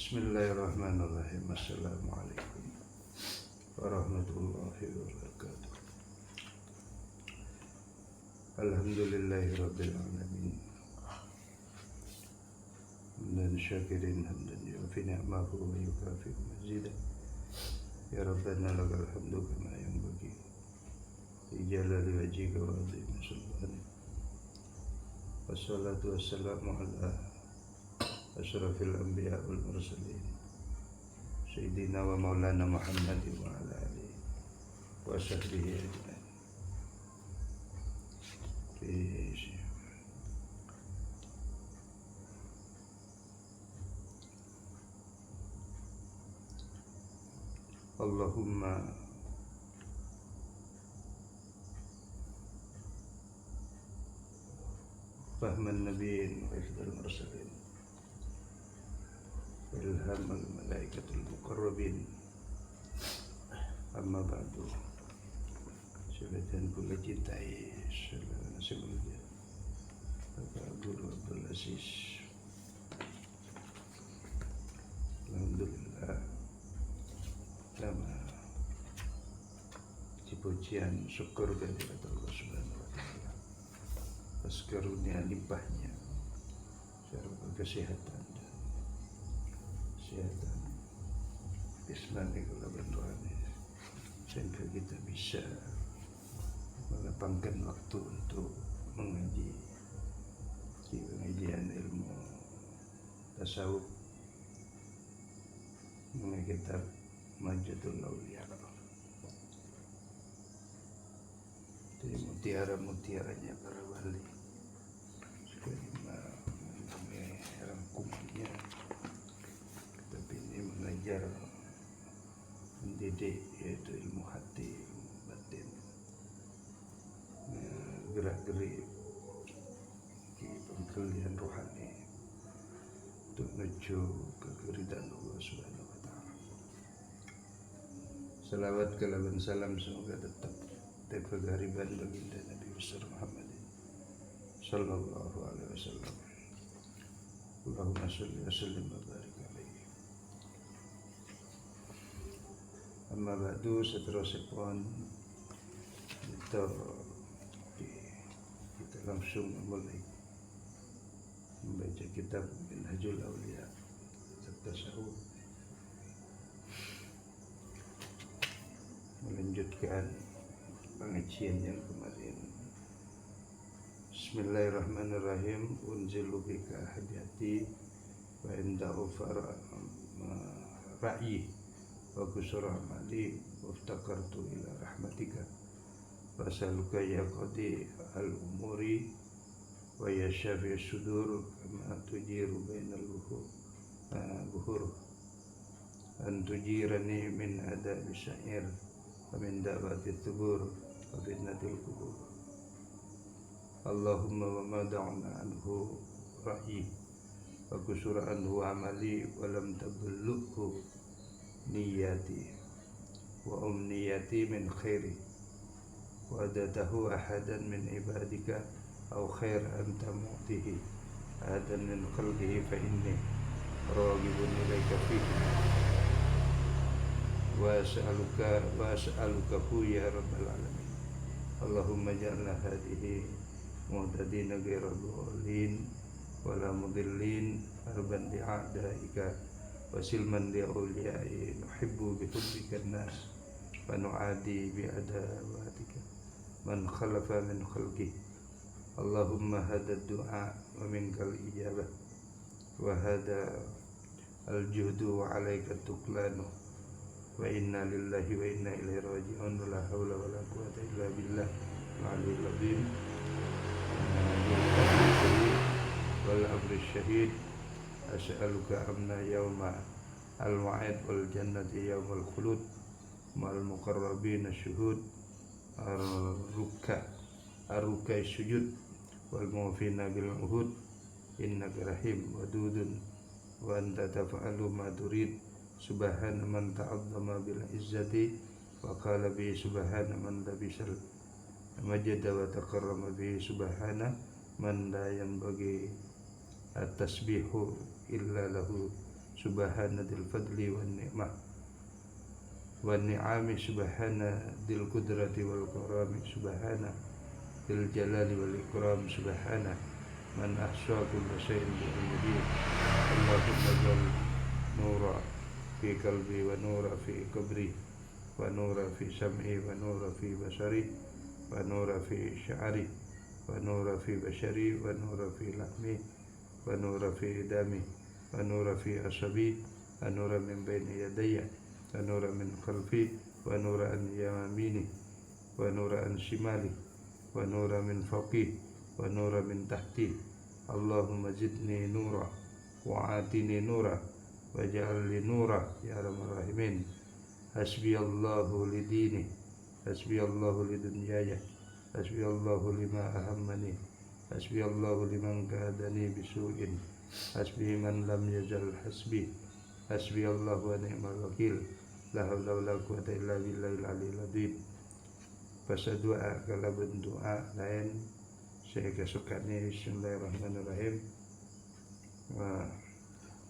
Bismillahirrahmanirrahim. Assalamualaikum warahmatullahi wabarakatuh. Alhamdulillahirabbil alamin. Hamdan syakirin hamdan yu'fi ni'amahu wa yukafi mazidah. Ya Rabbana lakal hamdu kama yanbaghi li jalali wajhika wa 'azimi sultanik. Wassalatu wassalamu ala asyrafil anbiya wal mursalin Sayyidina wa maulana Muhammadin wa ala alihi wa sahbihi ajma'in. Allahumma fahman nabiyyin wa ifdal mursalin ilham al-malaikatul muqarrabin. Amma ba'du. Sebetulnya pula cintai sebelumnya Bapak Guru Abdul Aziz. Alhamdulillah, lama pujian syukur kehadirat Allah Subhanahu wa Ta'ala atas karunia limpahnya serta kesehatan jasmani dan rohani, sehingga kita bisa melapangkan waktu untuk mengaji pengajian ilmu tasawuf, mengenai kitab Majidul Aulia. Jadi mutiara-mutiaranya para wali, rangkumannya. Tapi ini mengajar, mendidik, yaitu ilmu hati, ilmu batin, gerak-gerik di pengkelian rohani untuk menuju ke keridhaan Allah Subhanahu wa Ta'ala. Salawat kalaban salam semoga tetap terkegariban baginda Nabi besar Muhammad sallallahu alaihi wasallam. Allahumma sholli wa sallim wa barik alaihi. Amma ba'du, seterusipun kita langsung memulai membaca kitab Minhajul Aulia, kitab tasawuf, melanjutkan pengajian yang kemarin. Bismillahirrahmanirrahim. Unzilu bika hadiati wa indahu ra'yi wa kusur amali waftakartu ila rahmatika wasaluka ya qadi al-umuri wa ya syafi sudur kama tujiru bainal buhur an tujirani min adabi syair wa min da'wati thubur wa fitnatil kubur. Allahumma wa ma da'na anhu ra'yi wa kusura anhu amali wa lam tabluhu niyati wa umniyati min khairi wa adatahu ahadan min ibadika aw khair anta mu'tihi ahadan min khalqihi fa inni raghibun ilaika fihi wa as'aluka ya rabbal alamin. Allahumma ja'alna hadihi muhtadina ghairu dhalin wala mudillin arban bi'adaika wasilman li'awliyai nuhibbu bihubbika nas wa nu'adi bi'adawatika man khalafa min khalqih. Allahumma hada du'a wa minkal ijabah wa hada al-juhdu wa alaika tuklanu wa inna lillahi wa inna ilaihi raji'un wa la hawla wa la quwwata illa billah al-'aliyyil 'azim wal amri syahid. As'aluka amna yawma al-wa'id wal jannati yawmal khulud ma'al muqarrabin syuhud ar-rukai sujud wal mu'fina bil uhud innaka rahim wadudun wa anta taf'alu ma turid. Subhana man ta'azzama bil izzati wa qala bi subhana man labisal majda wa takarrama bi subhana man la yanbaghi at-tasbihu illa lahu subhana dzil fadli wan ni'mah wan ni'ami, subhana dzil qudrati wal karami, subhana dzil jalali wal ikram, subhana man ahsa kulla syai'in bi ilmihi. Allahumma jal nura fi qalbi wa nura fi qabri wa nura fi sam'i wa nura fi basari wa nura fi sya'ri wa nura fi bashari wa nura fi lahmi wa nura fi dami wa nura fi asabi wa nura min baini yadayya wa nura min khalfi wa nura an yamini wa nura an shimali wa nura min fawqi wa nura min tahti. Allahumma zidni nura wa atini nura waj'al li nura ya arhamar rahimin. Hasbiyallahu li dini, hasbiyallahu li dunyaya, hasbiyallahu lima ahammani, hasbiyallahu liman kadani bisu'in, hasbi man lam yazal hasbi, hasbiyallahu wa ni'mal wakil. La haula wala quwwata illa billahil aliyil azim. Pasal doa, kalau berdoa lain saya kesukaan ni. Bismillahirrahmanirrahim.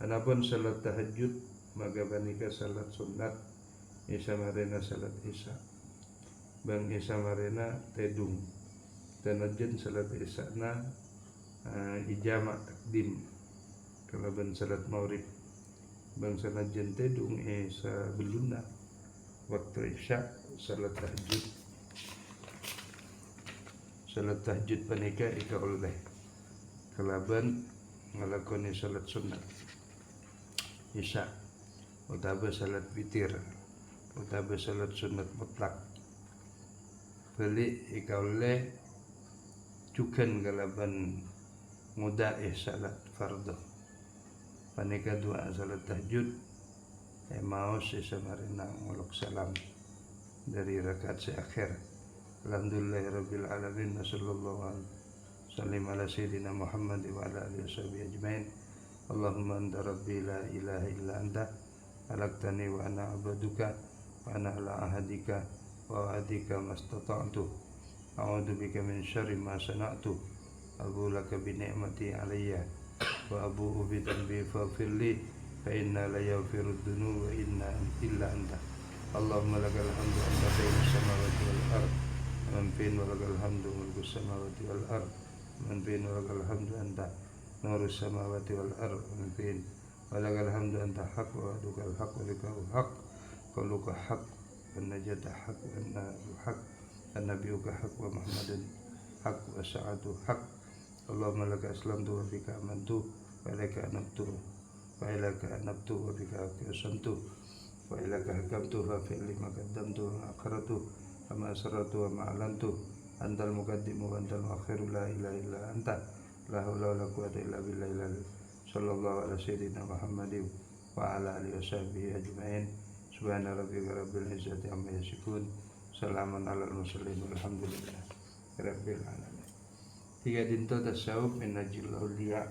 Adapun salat tahajud maka banika salat sunat isa marena salat isya. Bang isa marena tedung. Tanajen salat isya na ijama takdim. Kalau ban salat maghrib bang sanajen tedung isa beluna waktu isya salat tahajud. Salat tahajud panika ika oleh kalaban ngalakoni salat sunat isya utawa salat witir utawa salat sunat mutlak beli ika oleh cukan kalaban mudaih salat fardu panika doa salat tahajud maos isa marina nguluk salam dari rakaat seakhir. Alhamdulillahirabbil alamin. Sallallahu alaihi wasallam ala sayyidina Muhammad wa ala alihi washabihi ajmain. Allahumma anta rabbi la ilaha illa anta khalaqtani wa ana 'abduka wa ana ala ahadika wa wa'dika mastata'tu. A'udzu bika min syarri ma sana'tu. Abu laka bi ni'mati alayya wa abu'u bi dhanbi faghfirli fa inna la yaghfiru dhunuba illa anta. Allahumma lakal hamdu anta khairus samawati wal ardh man fiin wa lakal hamdu mulkus samawati wal ardh man fiin wa lakal hamdu anta nurus samawati wal ardh man fiin wa lakal hamdu anta haq wa dukal haq wa likal haq qaluka haq wa najata haq wa nabu haq wa nabiyuka haq wa muhammadin haq wa sa'atu haq. Allahumma laka aslamtu wa bika amantu wa ilaika anabtu wa ilaika anabtu wa bika qasamtu wa ilaika hakamtu fa fi'li ma qaddamtu wa akharatu wa ma asrartu wa ma alantu antal muqaddimu wa antal muakhiru la ilaha illa anta la haula wala quwwata illa billahi. Sallallahu ala sayyidina Muhammadin wa ala alihi washabihi ajmain. Subhana rabbika rabbil izzati amma yasifun, salamun alal mursalin walhamdulillahi rabbil alamin. Tiga dinto tasawuf minajil auliya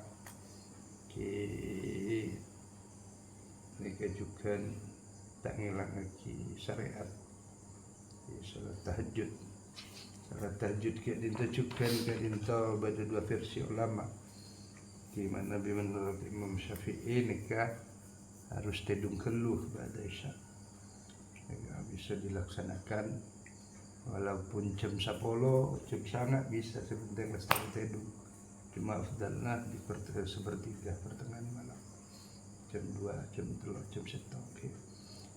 ki nikajukan tak ngilang lagi syariat di salat tahajud. Salat tahajud ke dinto cukan ke dinto pada dua versi ulama. Di mana menurut Imam Syafi'i nikah harus tedung keluh pada isya. Bisa dilaksanakan walaupun jam 10, jam sangat bisa sebentar lestari tedung. Cuma afdalnya di sepertiga pertengahan malam. Jam 2, jam 3, jam 1. Okay.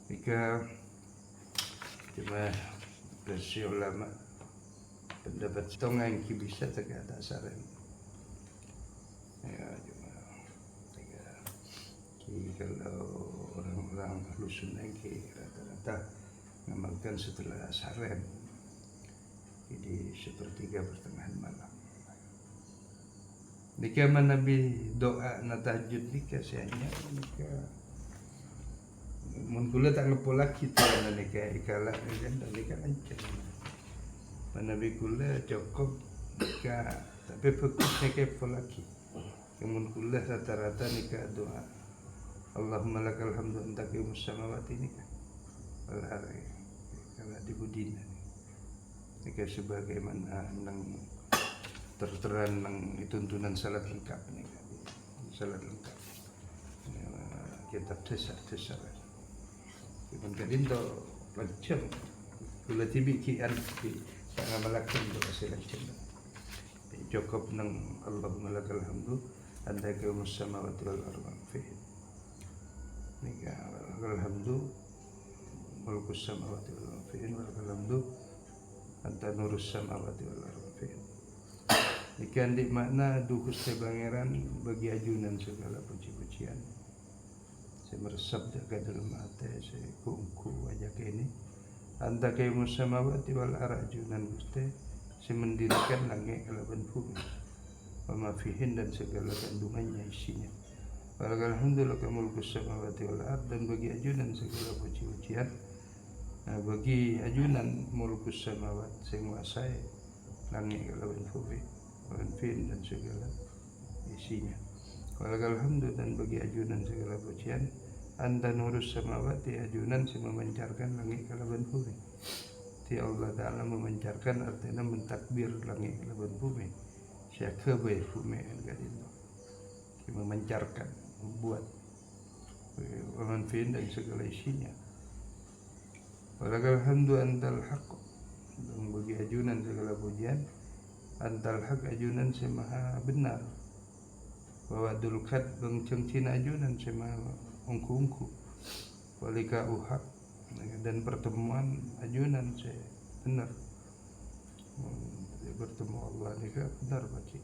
Jika cuma versi ulama pendapat setengah yang bisa tegak dasaran ya cuma kalau orang-orang lusun lagi rata-rata ngamalkan setelah asaran jadi sepertiga pertengahan malam. Jika Nabi doa na tahajud nikah sayangnya nikah mun kula tak ngepolak kita nikah ikalah dan nikah ancam. Nabi kula cukup nikah tapi fokus nikah polaki. Mun kula rata-rata nikah doa. Allahumma lakal hamdu anta qiyamus samawati nikah. Wal ardi. Kalau di budina nikah sebagaimana nang terteran nang tuntunan salat lengkap nikah. Salat lengkap. kita desa kita kadinto lancem gula tibi kian di tengah malakin do kasi lancem cukup nang Allahumma lakal hamdu anta qiyumus samawati wal ardi nika alhamdu mulkus samawati wal ardi walakal hamdu anta nurus samawati wal ardi ikan di makna dukus te pangeran bagi ajunan segala puji-pujian saya meresap jaga dalam hati saya kuungku wajah ini anta qiyumus samawati wal arjunan guste saya mendirikan langit kalaban bumi wa fihin dan segala kandungannya isinya walakal hamdu laka mulkus samawati wal ard dan bagi ajunan segala puji-pujian bagi ajunan mulkus samawat sing nguasai langit kalaban bumi fin dan segala isinya walakal hamdu dan bagi ajunan segala pujian anta nurus samawati ajunan si memancarkan langit kalaban bumi ti Allah Ta'ala memancarkan artinya mentakbir langit kalaban bumi syaka bae bumi gadino si memancarkan membuat waman fin dan segala isinya walakal hamdu antal haq dan bagi ajunan segala pujian antal haq ajunan si maha benar bahwa dulkat bang cengcin ajunan si maha ungku-ungku walika uhak dan pertemuan ajunan si benar bertemu Allah nika benar baci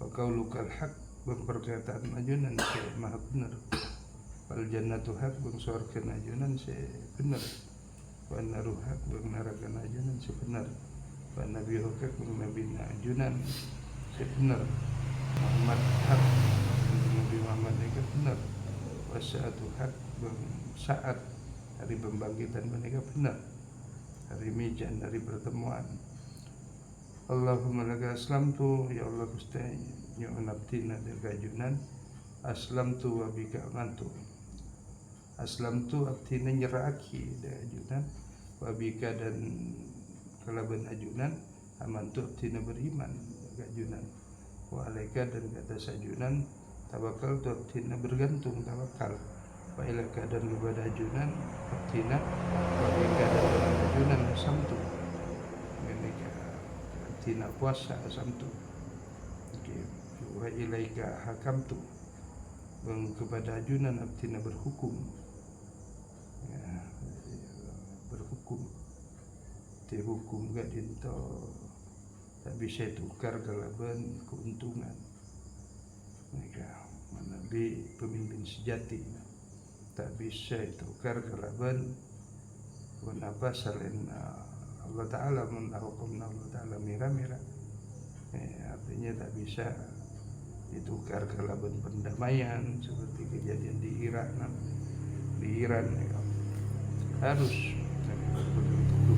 wa qaulukal haq bang perkataan ajunan si maha benar wal jannatu haq bang surga ajunan si benar wa naru haq bang neraka ajunan si benar wa nabi hak bang nabi ajunan si benar Muhammad hak Nabi Muhammad nika benar wa sa'atu haq bang saat hari pembangkitan mereka benar hari mijan hari pertemuan Allahumma laka aslamtu ya Allah Gusti nyuwun abdina kajunan aslamtu wa bika amantu aslamtu abdina nyerahake ajunan wa bika dan kalaban ajunan amantu abdina beriman kajunan wa alaika dan kata sajunan tawakal tu abdina bergantung tawakal wa ilaka dan kepada ajunan abdina wa ilaka dan ajunan asamtu menika abdina puasa asamtu wa ilaika hakamtu dan kepada ajunan abdina berhukum ya, berhukum dihukum gak dinto tak bisa tukar kalaban keuntungan mereka Nabi pemimpin sejati tak bisa tukar kalaban kenapa selain Allah Ta'ala menahukam Allah Ta'ala mira-mira artinya tak bisa ditukar kalaban pendamaian seperti kejadian di Iran ya. Harus betul-betul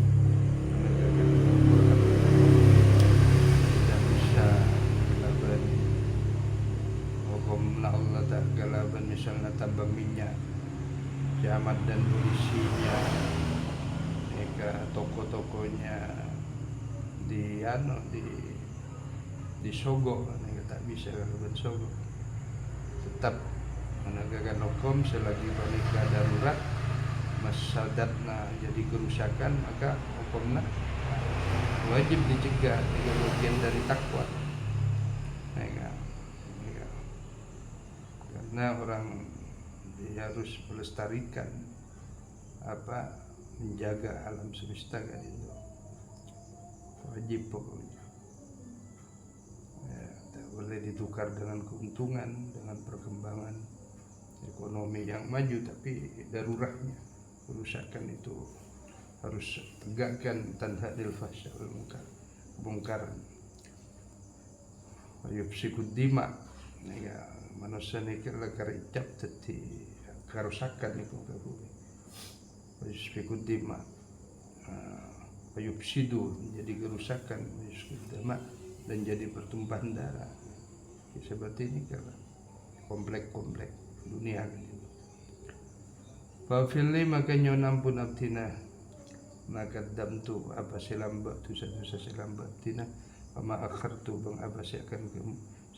menegakkan Al-Quran tidak bisa kalaban hukum Allah tak kalaban misalnya tambah minyak camat dan polisinya mereka toko-tokonya di sogok mereka tak bisa kalaban sogok tetap menegakkan hukum selagi mereka darurat masadatna jadi kerusakan maka hukumnya wajib dicegah dengan bagian dari takwa mereka karena orang dia harus melestarikan menjaga alam semesta kan itu wajib pokoknya ya, tak boleh ditukar dengan keuntungan dengan perkembangan ekonomi yang maju tapi daruratnya kerusakan itu harus tegakkan tanhadil fahsya wal munkar kemungkaran yufsikud dima ya manusia ni kala karicap tadi kerusakan itu kabeh yufsikud dima yufsidu jadi kerusakan yufsikud dima dan jadi pertumpahan darah seperti ini kalau komplek-komplek dunia ini Fafili makanya nampun abdina maka damtu apa silamba dosa-dosa silamba abdina ama akhartu bang apa akan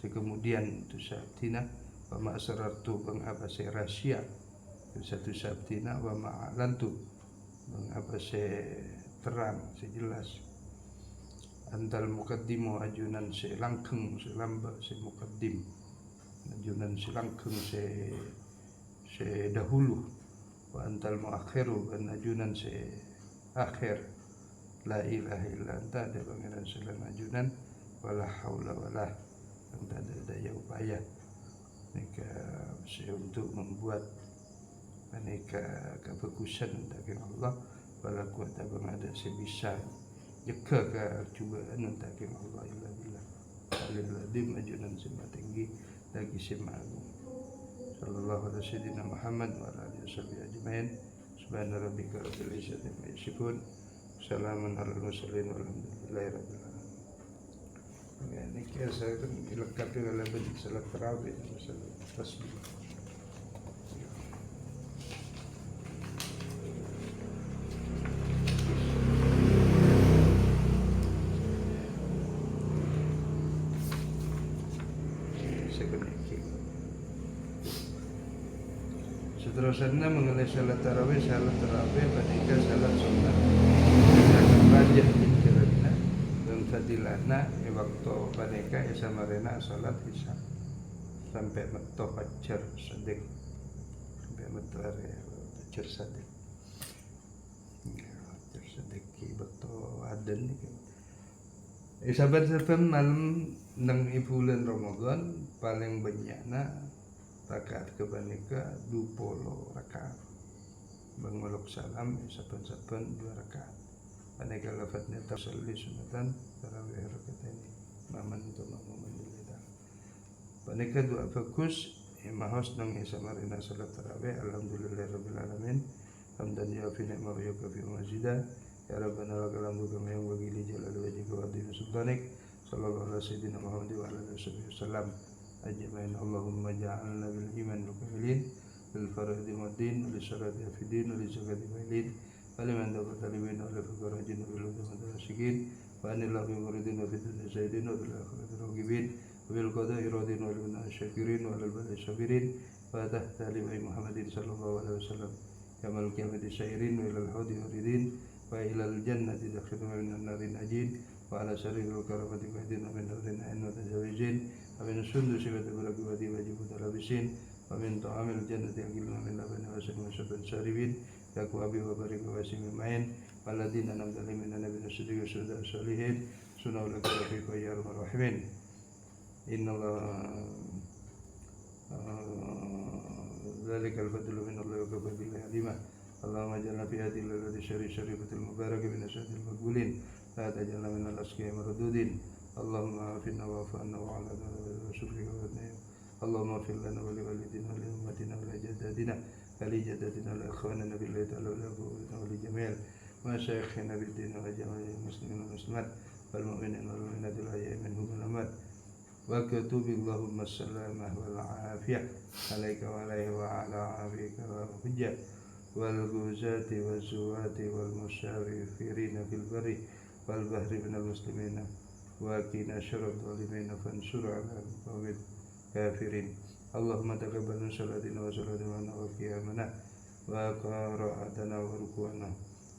kemudian dosa abdina ama asrartu bang apa rahasia satu sabtina wa ma'alantu mengapa saya terang sejelas antal muqaddimu ajunan selangkeng selamba se muqaddim ajunan selangkeng se dahulu wa antal muakhiru dan ajunan se akhir la ilaha illa anta ada pangeran selain ajunan wala haula wala anta ada daya upaya mereka untuk membuat mereka kebagusan dari Allah wala kuwata bang ada sebisa jeka ke cubaan dari Allah illa billah alladzi ajunan sema tinggi lagi sema agung sallallahu alaihi wasallam Muhammad wa alihi wasallam ajmain subhana rabbika rabbil izzati amma yasifun salamun alal mursalin walhamdulillahi rabbil alamin. Ini saya kan dilengkapi oleh salat tarawih dan salat tasbih. Seterusnya mengenai salat tarawih ketika salat sunat dan wajib dikirana dan fadilahna waktu panika isamarena salat isya sampai metu fajar sedek sampai metu fajar sedek fajar sedek waktu adan saban-saban malam nang bulan Ramadan paling banyakna rakaat kebanika 20 rakaat menguluk salam saban-saban 2 rakaat panika lafadznya tasalli sunatan tarawih rakaat ini maman untuk mamumandilita panika doa bagus imahos nang isamarina salat tarawih alhamdulillahirabbil alamin hamdan ya fi ni'ma wa yukafi majidah ya rabbana lakal hamdu kama yanbaghi li jalali wajhika wa adhimi sultanik sallallahu alaihi wasallam Muhammad wa ala alihi wasallam ajmain Allahumma ja'alna bil iman mukamilin bil faradi muddin li syarati afidin li zakati mailin aliman dapat alimin ala fukarajin bil udamadarasikin wa anillahu muridin wa bidun zaidin wa bil akhirati ragibin wa bil qada'i radin wa bil syakirin wa al bala'i sabirin wa tahta liwa'i Muhammadin sallallahu alaihi wasallam kamal qiyamati syairin wa ilal hawdi waridin wa ilal jannati dakhilun min an-narin ajin wa ala syarihil karamati wahdin wa min narin ain wa tajawijin ومن السندس وتبرك ودي وجب تلبسين ومن طعام الجنة يأكلون من لبن وسن وشبن شاربين يكو أبي وبرك واسم معين والذين أنعمت عليهم من النبيين الصديق والشهداء الصالحين سنوا لك رفيق يا أرحم الراحمين إن الله ذلك الفضل من الله وكفى بالله عليما اللهم اجعلنا في هذه الليلة الشريفة المباركة من أشهد المقبولين لا تجعلنا من الأشقياء المردودين اللهم عافنا واعف عنا وعلى رسولك وابنائنا اللهم اغفر لنا ولوالدينا ولأمتنا ولأجدادنا ولجداتنا ولإخواننا بالله تعالى ولأبونا ولجميع مشايخنا بالدين وجميع المسلمين والمسلمات والمؤمنين والمؤمنات الأحياء منهم والأموات وكتب اللهم السلامة والعافية عليك وعليه وعلى عافيك وحجة والغزاة والزوات والمسافرين في البر والبحر من المسلمين وقنا شر الظالمين فانصر على القوم الكافرين اللهم تقبل من صلاتنا وصلاتنا وقيامنا وقراءتنا وركوعنا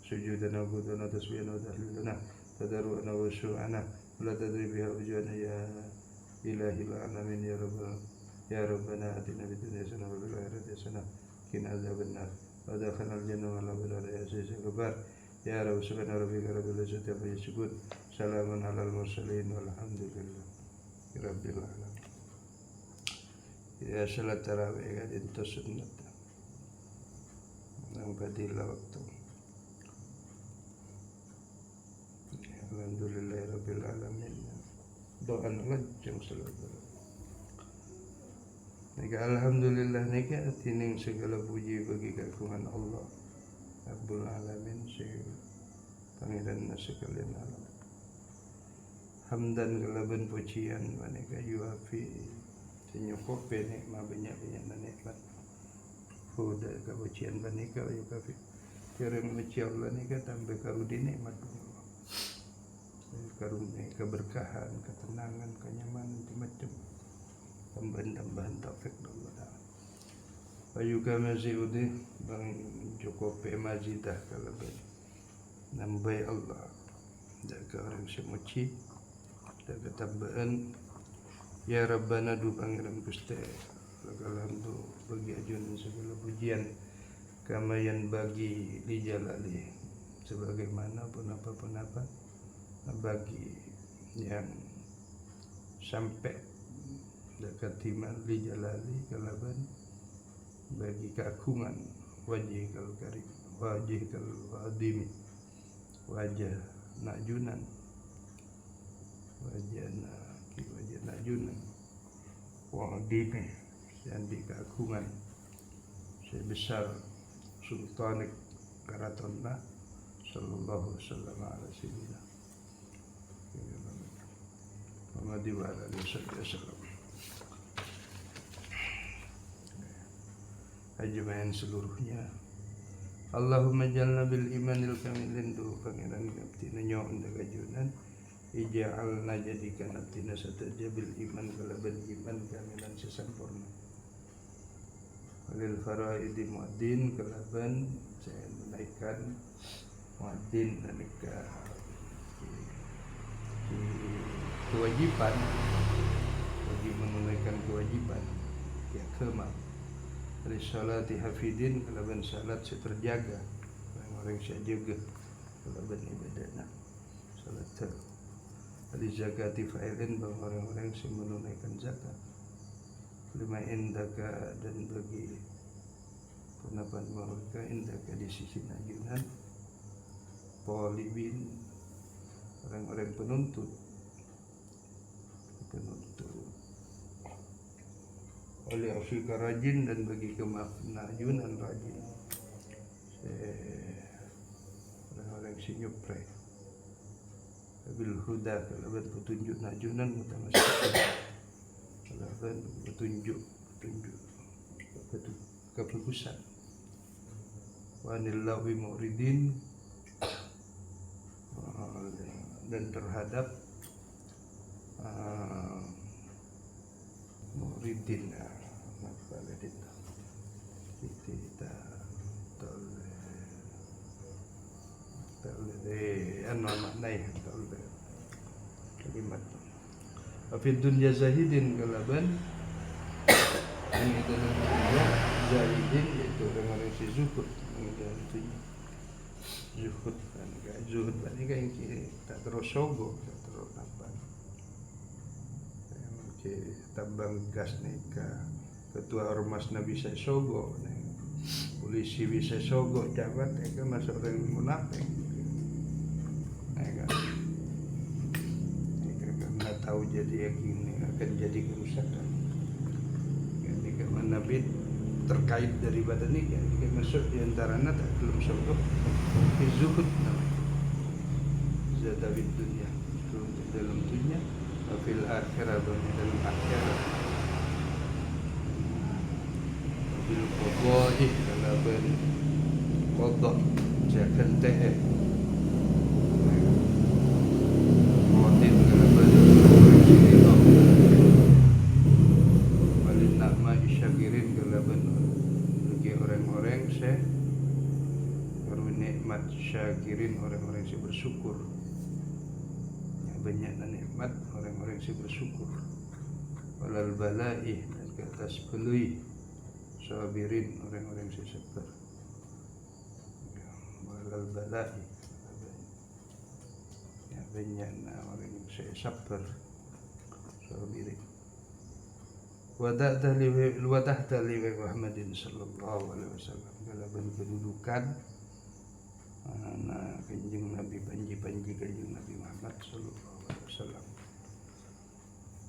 سجودنا وقودنا تسبيحنا وتحليلنا تضرعنا وخشوعنا ولا تدري بها وجوهنا يا إله العالمين يا ربنا آتنا في الدنيا حسنة وفي الآخرة حسنة وقنا عذاب النار وادخلنا الجنة مع الأبرار يا عزيز الغفار يا رب سبحان ربك رب العزة عما يصفون salamun alal mursalin walhamdulillah rabbil alamin. Ya salat tarawih kan itu sunnah yang fadilah waktu. Alhamdulillah rabbil alamin. Doa lanjang salat tarawih. Nika alhamdulillah nika tining segala puji bagi keagungan Allah Rabbul alamin si pangeran sekalian alam. Hamdan kelaban pujian maneka yuafi senyukup nikmat banyak-banyak nikmat huda kepujian maneka yuafi kirim puji Allah nika tambah karudi nikmat Allah karunia keberkahan ketenangan kenyamanan macam tambahan taufik Allah Ayuka mazi udih bang Joko pe mazidah kalaban nambai Allah jaga orang semuci jaga tambaan ya Rabbana du pangeran Gusti lagalan tu bagi ajun segala pujian kamayan bagi dijalali sebagaimana pun apa bagi yang sampai dekat timan dijalali kalaban bagi keagungan wajih kal karim wajih kal wadim wajah najunan wajah najunan wadime yang di keagungan sebesar sultanik karatonna sallallahu wasallam ala sayyidina Muhammad wa alihi wasallam ajmain seluruhnya. Allahumma jalna bil imanil kamilin du pangeran kaptina nyon dagajunan ija'alna jadikan abdina sataja bil iman kalaban iman kamilan sesempurna walil faraidi muadzin kalaban saya menaikkan muadzin nalika kewajiban bagi menunaikan kewajiban ya kema risalati hafidin kalaban salat terjaga orang saya jaga kalaban ibadahna salat di zakati fa'ilin bahwa orang-orang yang menunaikan zakat lima indaka dan bagi pendapat mereka indaka di sisi najunan polibin orang-orang penuntut oleh Afrika rajin dan bagi kemajunan rajin orang-orang sinyupre bil huda kalaban petunjuk najunan mutamasyikin kalaban petunjuk kebagusan wanillahi muridin dan terhadap muridin kita maknai kalimat afid dunya zahidin kalaban ini dalam dunia zahidin yaitu orang-orang si zuhud dalam dunia zuhud kan zuhud ini kan tak terus sogo tak terus apa tambang gas nih ketua ormas nabi saya sogo polisi bisa sogo jabat kan masuk orang munafik karena tahu jadi yakin akan jadi kerusakan jadi karena nabi terkait dari badan ini kan masuk diantaranya tak belum sogo zuhud namanya zadawid dunia dalam dunia fil akhirah dalam akhirat bil qadha kalau ben qadha jangan teh motin kalau ben walin nama isyakirin kalau ben bagi orang-orang saya baru nikmat syakirin orang-orang yang bersyukur banyak nikmat orang-orang yang bersyukur walal balai dan ke atas pelui sabirin orang-orang yang sabar walal balai ya banyak orang yang sabar sabirin wadah tali Muhammadin sallallahu alaihi wasallam dalam kedudukan kanjeng Nabi panji kanjeng Nabi Muhammad sallallahu alaihi wasallam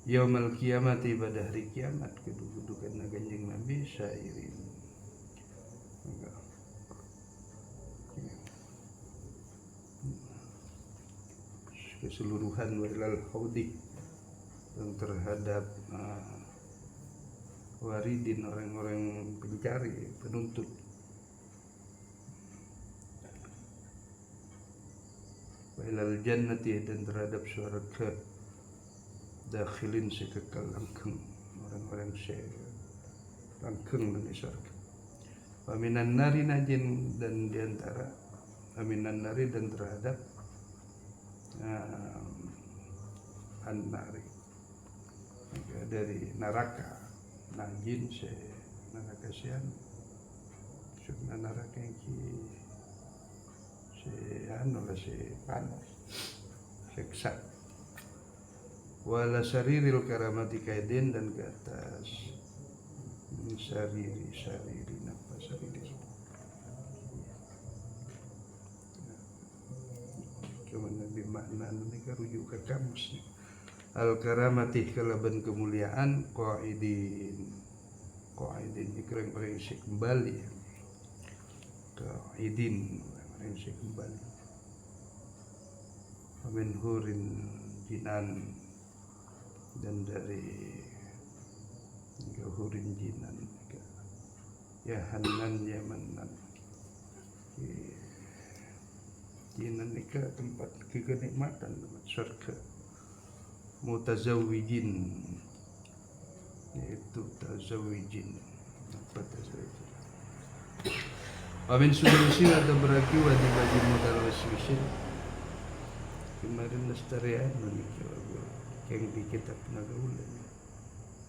yaumul kiamati pada hari kiamat kedudukan kanjeng Nabi syairin keseluruhan walal haudi yang terhadap waridin orang-orang pencari penuntut ilal jannati dan terhadap syurga dakhilin sekekal langkeng orang-orang langkeng dari syurga Wa minan nari najin, dan diantara minan nari dan terhadap an-nari dari neraka. Najin se neraka sian sukna neraka yang se se panas seksa. Wala sariril karamati kaidin, dan ke atas sariri napa sariri cuman lebih makna ini rujuk ke kamus. Al karamati kalaban kemuliaan, qaidin ikrang orang yang kembali, qaidin orang yang kembali. Min hurin jinan, dan dari hurin jinan, ya hanan ya manan. Jinan itu tempat kenikmatan, tempat surga. Mutazawijin, yaitu tazawijin. Apa tazawijin? Amin sulusin atau berarti wajib mutalawasisin. Kemarin lestarian yang di kitab Nagaulan,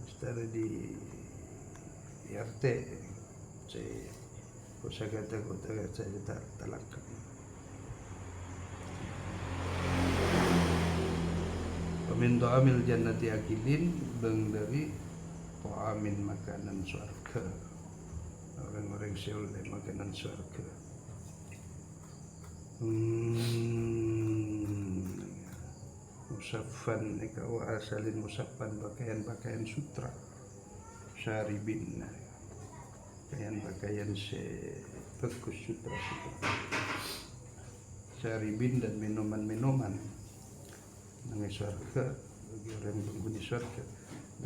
lestari di RT, saya kosakata saya talangkan. Min ta'amil jannati akilin, bang dari ta'amin makanan surga, orang-orang soleh makanan surga. Musaffan wa asalin musaffan, pakaian sutra, syaribin, pakaian bagus sutra, syaribin, dan minuman nang surga bagi orang penghuni surga.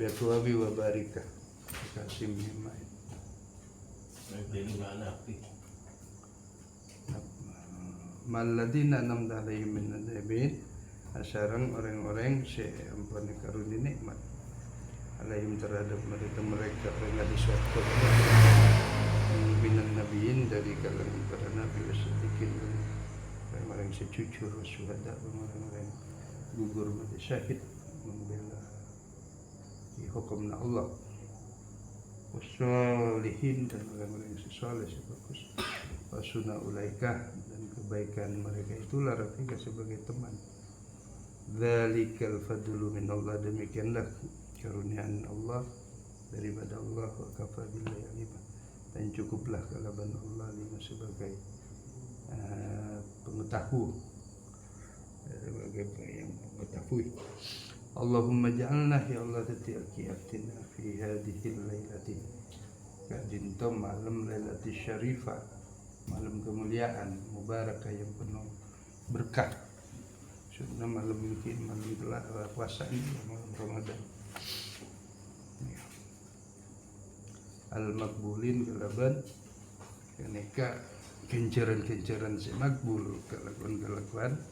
Biatwabi wa barika kasim himai. Maladina namda alaihim min nabiyyin, asarang orang-orang ampun karuni nikmat alaihim terhadap mereka orang di surga, minan nabiyyin dari kalangan para nabi, wasadiqin, orang-orang jujur, syuhada, orang-orang gugur mati syahid membela hukumna Allah, wassalihin, dan orang-orang yang saleh sebagus, wasuna ulaika, dan kebaikan mereka itulah rafiqa sebagai teman. Dzalikal fadlu min Allah, demikianlah karuniaan Allah daripada Allah, wa kafa billahi alima, dan cukuplah kalaban Allah lima sebagai pengetahu, sebagai yang mengetahui. Allahumma ja'alna, ya Allah, tati'atina fi hadhihi lailati, kadinto malam lailati syarifah, malam kemuliaan, mubarakah, yang penuh berkah. Sudah malam mungkin malam puasa ini, malam Ramadan. Al-Maqbulin kalaban keneka kenceran si makbul, kelakuan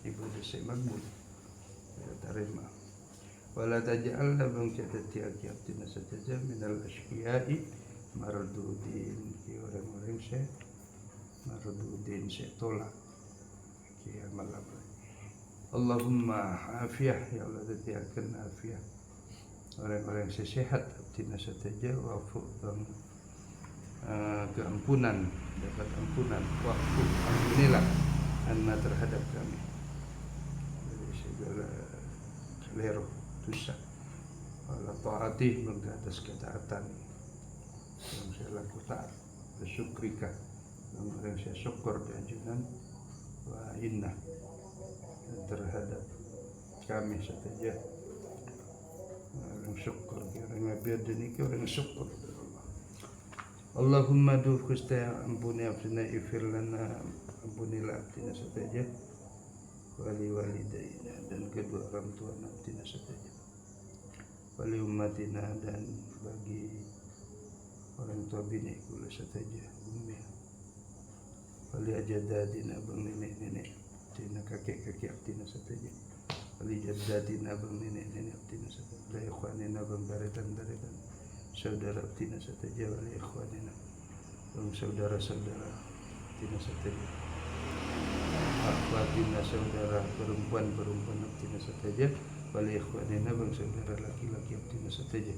ibadah si makbul terima. Wala taj'alna bang catati akiatina saja minal asqiyai mardudin, orang-orang saya mardudin, saya tolak kiamat. Allahumma afiyah, ya Allah, tatiakan afiyah, orang-orang saya sehat abdina saja, wafu, keampunan, dapat ampunan, waktu ampunilah anna terhadap kami dari segala keliru dosa, wala ta'atih, bangga atas ketaatan yang saya lakukan, bersyukrika, yang saya syukur di anjuran, wa inna, terhadap kami saja orang syukur, orang biar ini orang syukur. Allahumma du Gusti ampuni abdina, ifir lana, ampunilah abdina saja, wali walidaina, dan kedua orang tua abdina saja, wali umatina, dan bagi orang tua bini kula saja, ummi, wali ajadadina, bang nenek-nenek abdina, kakek-kakek abdina saja, wali jadadina, bang nenek-nenek abdina saja, wali ikhwanina, bang daretan-daretan saudara abdina saja, wali ikhwanina, bang saudara-saudara tina sateja, akhwatina saudara perempuan tina sateja, wal ikhwanina bang saudara laki-laki tina sateja,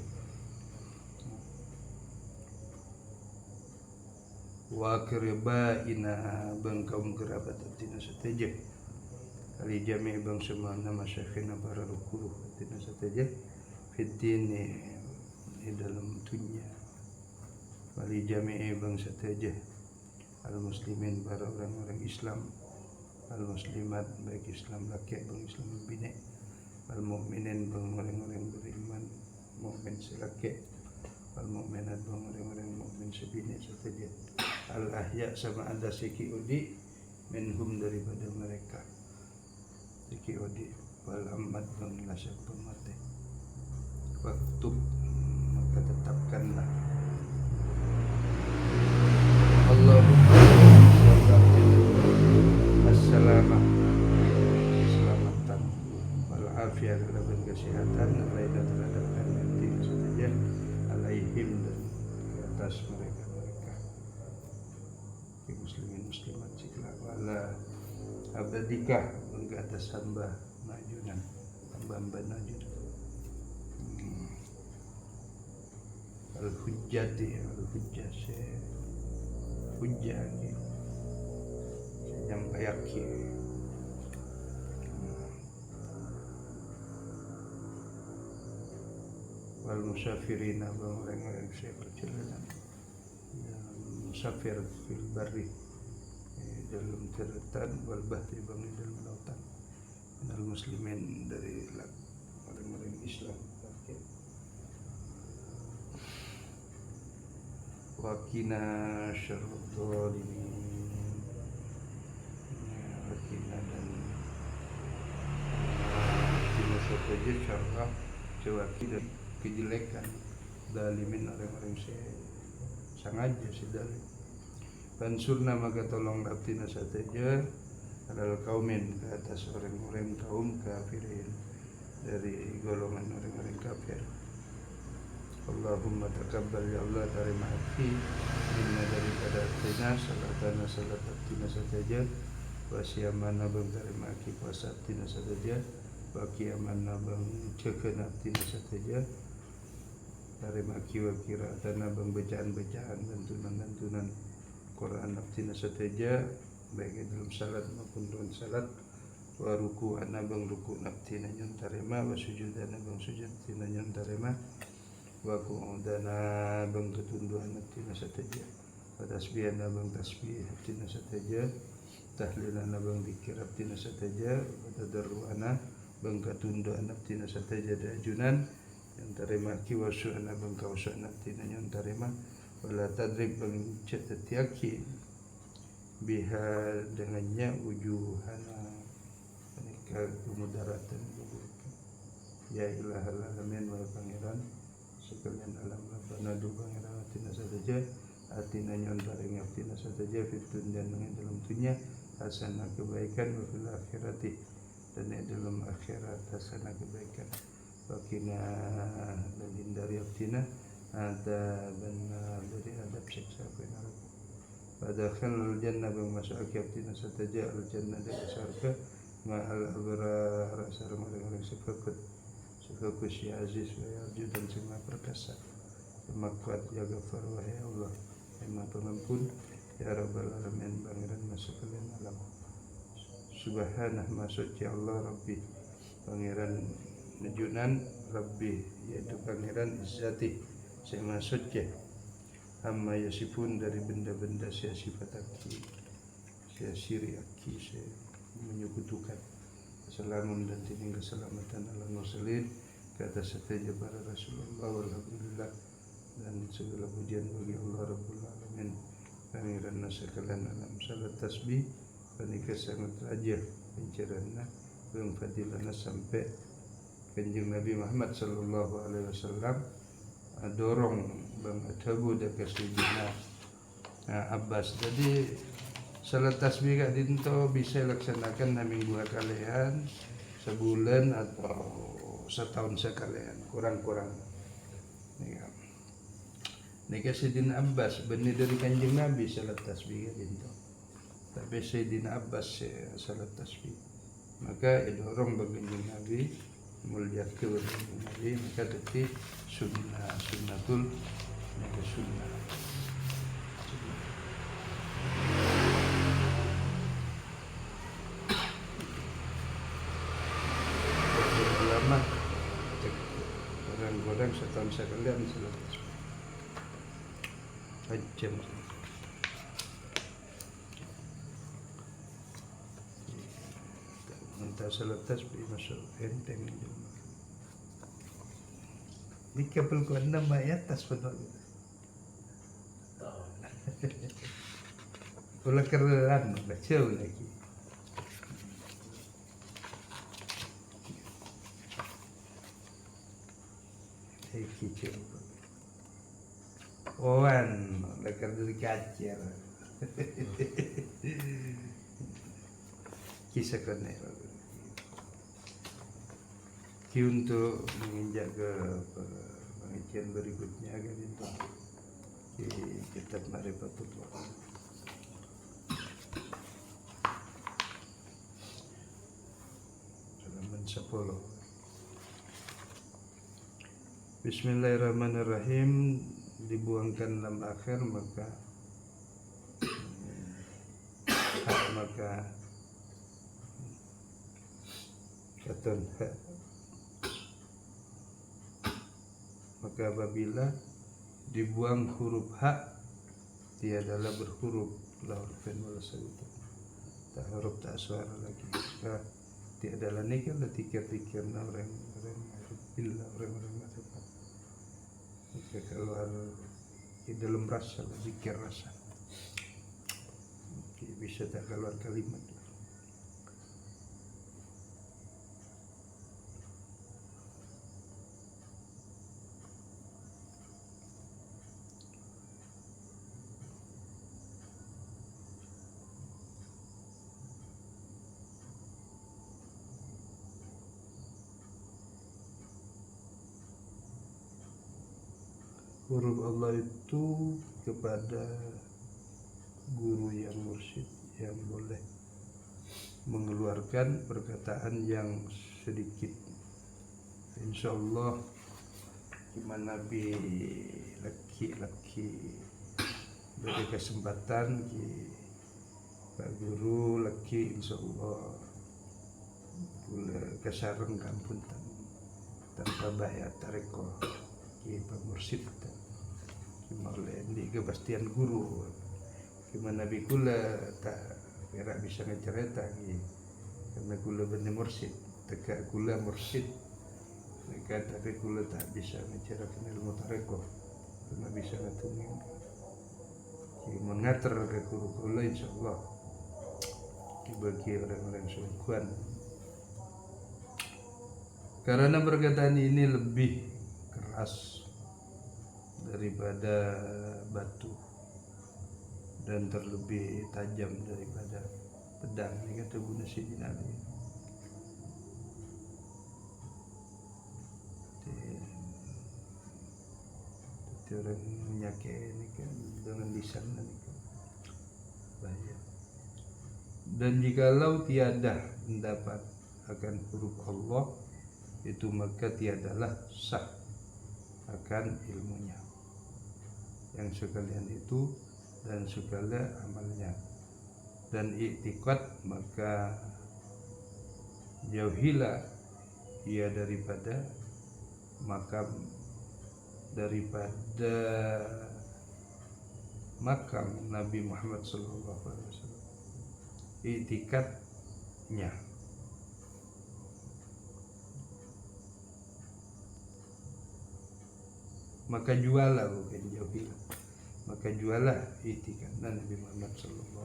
wa aqrabaina bang kaum kerabat tina sateja, kali jami' bang semana masyakhina para rukuluh tina sateja, fiddini di dalam dunia, wali jami'i bang sateja, al muslimin para orang-orang Islam, al muslimat baik Islam laki bang Islam bini, al mukminin bang orang-orang beriman mukmin selaki, al mukminat bang orang-orang mukmin sebini sateja, al ahya sama ada siki udi minhum daripada mereka, siki udi, wal amat bang lasyak pemati, waktu maka tetapkanlah Allahumma assalamah keselamatan wal afiyah dalam kesehatan alaina terhadap kalian saja alaihim dan ke atas mereka muslimin muslimat sikla wala abadikah ke atas hamba najunan hamba najun al-hujjati al-hujjah hujjah yang yakin wal musafirina orang-orang yang perjalanan musafir fil barri dalam daratan wal bahri bang dalam lautan minal muslimin dari orang-orang Islam wakina syarrul zalimin, wakina dan wakina saja syarrah cewaki dan kejelekan zalimin orang-orang sengaja si zalim. Fansurna maka tolong abdina sateja adalah kaumin ke atas orang-orang kaum kafirin dari golongan orang-orang kafir. Allahumma taqabbal ya Allah terima hati inna daripada tina salatana salat tina saja wa siyamana bang terima hati puasa tina saja wa qiyamana bang cekena tina saja terima hati wa qiraatana bang bacaan-bacaan lantunan Quran tina saja baik dalam salat maupun dalam salat wa ruku'ana bang ruku' tina nyon tarima wa sujudana bang sujud tina nyon tarima wa qu'udana bang ketunduan tina sateja wa tasbihana bang tasbih tina sateja tahlilana bang zikir tina sateja wa tadarruana bang ketunduan tina sateja dajunan yang terima ki wa su'ana bang kausana tina yang terima wala tadrib bang cetetiaki biha dengannya wujuhana menikah kemudaratan ya ilahal alamin wa pangeran sekalian alam rabbana du pangeran atina saja atina nyontaring atina saja fitun dan dalam dunia hasanah kebaikan wa fil akhirati dan dalam akhirat hasanah kebaikan wakina dan hindari atina ada benar dari adab siksa neraka pada khalul jannah bermasuk atina saja al jannah dari surga ma'al abrar sareng orang-orang sifakut si aziz wa yarju dan semua perkasa semua kuat ya ghafar wa ya Allah semua pengampun ya rabbal alamin pangeran masuk kalian alam subhanah masuk ya Allah rabbi pangeran najunan rabbi yaitu pangeran izzati saya masuk ya amma yasifun dari benda-benda saya sifat aki saya siri aki saya menyekutukan Assalamun dan tining keselamatan ala mursalin ke atas setiap para Rasulullah walhamdulillah dan segala pujian bagi Allah Rabbul Alamin pangeran sekalian alam salat tasbih panika sangat raja pencerana bang fadilana sampai kanjeng Nabi Muhammad sallallahu alaihi wasallam dorong bang adhabu dan kasujudna Abbas jadi salat tasbih kak dinto bisa laksanakan minggu kalian sebulan atau setahun sekalian kurang-kurang Nika Sayyidina Abbas benih dari kanjeng Nabi salat tasbih gitu. Tapi Sayyidina Abbas salat tasbih. Maka idorong baginda Nabi mulia ke baginda Nabi maka tadi sunnatul maka sunnah. Lama orang-orang setahun sekalian salat tasbih. Hajjam. Entah salat tasbih masuk enteng. Di kapal ko na may atas pa doon. Wala karelan, bacaw lagi. Kicau. Oan, lekar dari kacer. Kisah kenal. Untuk menginjak ke pengajian berikutnya akan itu di kitab Ma'rifatullah. Halaman 10. Bismillahirrahmanirrahim. Dibuangkan lam akhir maka katon maka apabila dibuang huruf hak tiadalah berhuruf la hurufin wala sautan, tak huruf tak suara lagi, maka tiadalah nikah tikir-tikir orang-orang bila orang-orang tepat maka keluar di dalam rasa zikir rasa bisa tak keluar kalimat. Huruf Allah itu kepada guru yang mursyid yang boleh mengeluarkan perkataan yang sedikit. Insyaallah gimana Nabi laki-laki beri kesempatan ki Pak Guru laki insyaallah boleh kesareng kampung tanpa bayar tareko ki Pak Mursyid oleh di kepastian guru gimana Nabi kula tak kira bisa ngecerita karena kula bener mursyid tegak kula mursyid tegak tapi kula tak bisa ngecerita ilmu tarekoh karena bisa ngetuning mengatur ke guru kula insyaallah bagi orang-orang sungguhan karena perkataan ini lebih keras daripada batu dan terlebih tajam daripada pedang. Ini kata Bunda Sayyidina Ali. Jadi orang menyakit ini kan dengan lisan ini kan bahaya. Dan jikalau tiada pendapat akan huruf Allah itu maka tiadalah sah akan ilmunya. Yang sekalian itu dan segala amalnya dan i'tiqad maka jauhilah ia daripada makam Nabi Muhammad SAW i'tiqadnya maka jualah bukan jauhilah maka jualah i'tiqad Nabi Muhammad SAW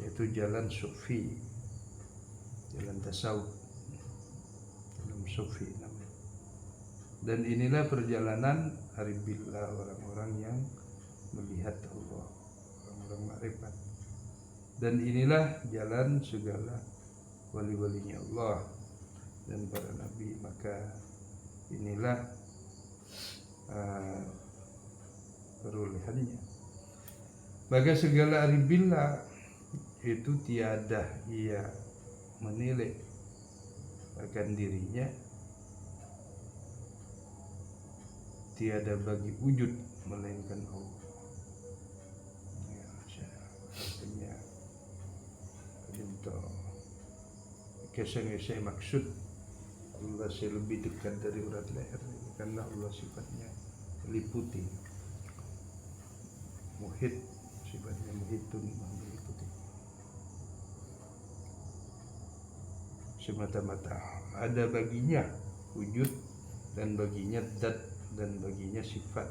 yaitu jalan sufi jalan tasawuf dalam sufi namanya dan inilah perjalanan aribillah orang-orang yang melihat Allah orang-orang makrifat dan inilah jalan segala wali-walinya Allah dan para nabi maka inilah Tuhannya. Maka segala aribila itu tiada ia menilai akan dirinya, tiada bagi wujud melainkan Allah. Artinya untuk kisah maksud Allah lebih dekat dari urat leher karena Allah sifatnya meliputi, muhit, sifatnya muhitun, meliputi semata-mata. Ada baginya wujud dan baginya zat dan baginya sifat.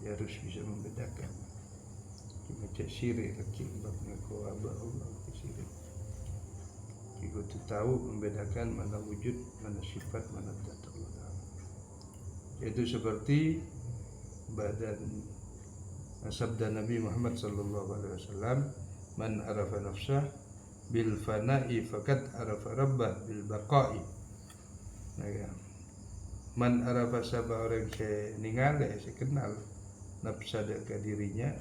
Dia harus bisa membedakan. Kita cek syirik lagi babnya ko aba Allah syirik. Kita tu tahu membedakan mana wujud, mana sifat, mana zat Allah. Itu seperti badan sabda Nabi Muhammad sallallahu alaihi wasallam, man arafa nafsah bil fana'i faqad arafa rabbah bil baqa'i. Nah, man arafa sabah orang saya ningale, saya kenal nafsa ke dirinya,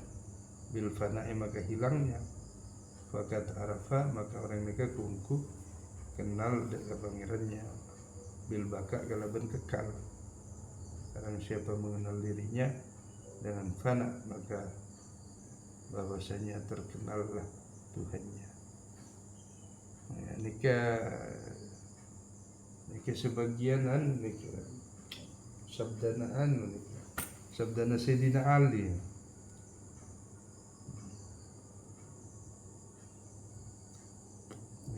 bil fana'i maka hilangnya, faqad arafa maka orang mereka kungku kenal dengan pangerannya, bil baqa kalaban kekal. Barang siapa mengenal dirinya dengan fana maka bahwasanya terkenallah Tuhannya. Ya, nikah sebagianan nikah sabdanaan nikah sabdana Sayyidina Ali.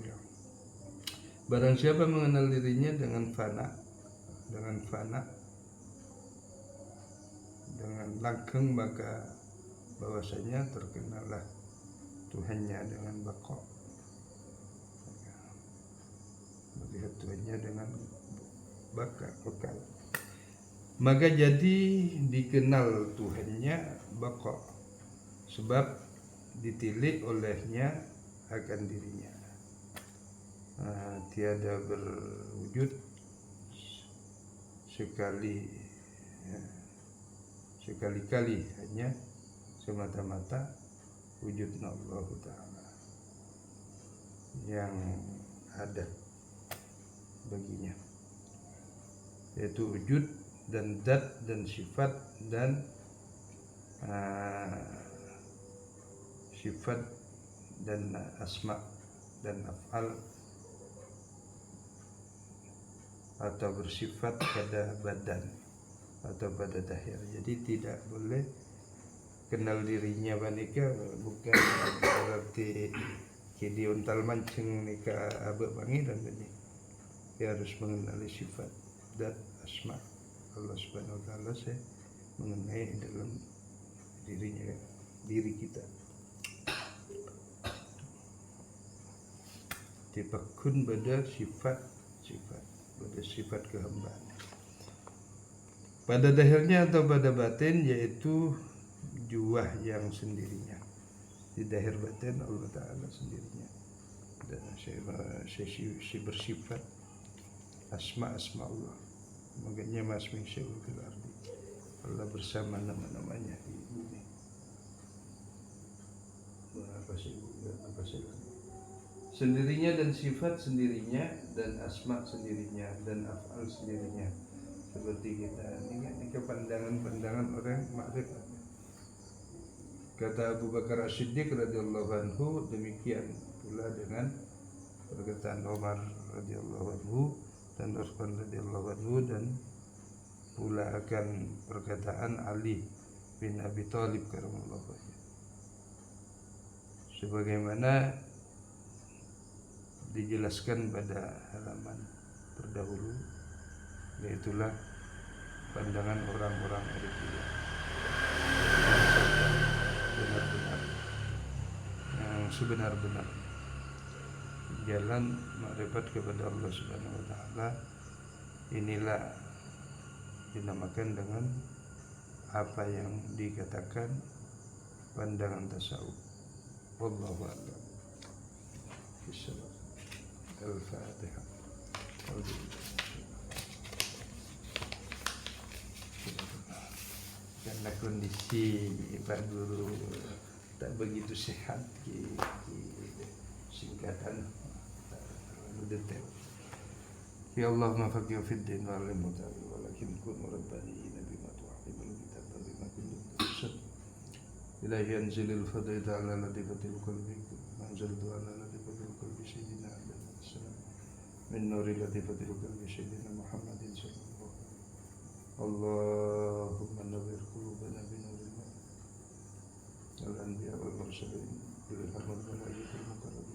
Ya. Barang siapa mengenal dirinya dengan fana dengan langgeng maka bahwasanya terkenallah Tuhannya dengan baqa. Melihat Tuhannya dengan baqa, bekal. Maka jadi dikenal Tuhannya baqa sebab ditilik olehnya akan dirinya. Tiada berwujud sekali-kali hanya semata-mata wujud Allah Ta'ala yang ada baginya, yaitu wujud dan zat dan sifat dan asma dan af'al atau bersifat pada badan atau pada dahir. Jadi tidak boleh kenal dirinya banika bukan berarti kidi untal mancing nika abek bangi dan ini. Dia harus mengenali sifat dan asma Allah Subhanahu wa taala saya mengenai dalam diri kita. Dipakun pada sifat pada sifat kehambaan. Pada dahirnya atau pada batin yaitu juah yang sendirinya. Di dahir batin Allah Ta'ala sendirinya. Dan saya bersifat asma Allah. Makanya masmi syai'un fil ardi. Allah bersama nama-namanya di bumi. Sendirinya dan sifat sendirinya dan asma sendirinya dan af'al sendirinya. Seperti kita ini pandangan orang makrifat. Kata Abu Bakar As-Siddiq radhiyallahu anhu, demikian pula dengan perkataan Umar radhiyallahu anhu dan Utsman radhiyallahu anhu dan pula akan perkataan Ali bin Abi Thalib karramallahu wajhahu. Sebagaimana dijelaskan pada halaman terdahulu, yaitulah pandangan orang-orang Arifiyah benar-benar yang sebenar-benar jalan makrifat kepada Allah Subhanahu wa taala. Inilah dinamakan dengan apa yang dikatakan pandangan tasawuf. Wallahu a'lam. Al-Fatihah. Alhamdulillah. karena kondisi Pak Guru tak begitu sehat singkatan terlalu detail. Ya Allah ma faqih fid din wa alim mutabi walakin kun rabbani bima tu'allimul kitab bima kuntum tushad ilahi anzilil fadaita ala latifatil qalbi anzaltu ala latifatil qalbi sayyidina alaihi salam min nuri latifatil qalbi sayyidina Muhammadin sallallahu alaihi Allahumma nawwir qulubana bi nuril al-anbiya wal mursalin bil hamd wal ajil mukarram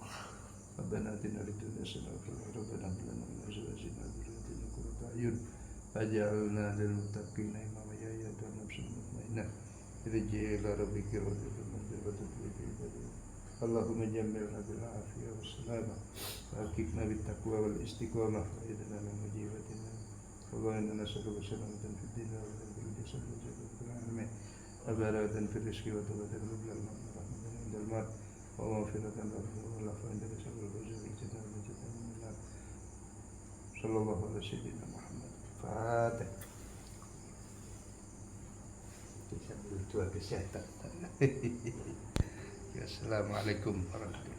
Rabbana atina fid dunya hasanatan wa qina adzaban nar min azwajina dhurriyyatina qurrata a'yun waj'alna lil muttaqina imama ya ayyuhan nafsul mutmainnah irji' ila rabbika radiyatan mardiyatan Allahumma jammilna bil afiyah was salamah wa aqimna bit taqwa wal istiqamah wa idna min mujibatina Allahumma inna nas'aluka salamatan fid dunya wa fil jasad wa fil amin abaratan fil rizqi wa tawbatan bil rahmatan indal maut wa maghfiratan wal afwa inda sabr wal jannah min nar sallallahu alaihi sayyidina Muhammad Fatih. Bisa dua kesehatan. Assalamualaikum warahmatullahi wabarakatuh.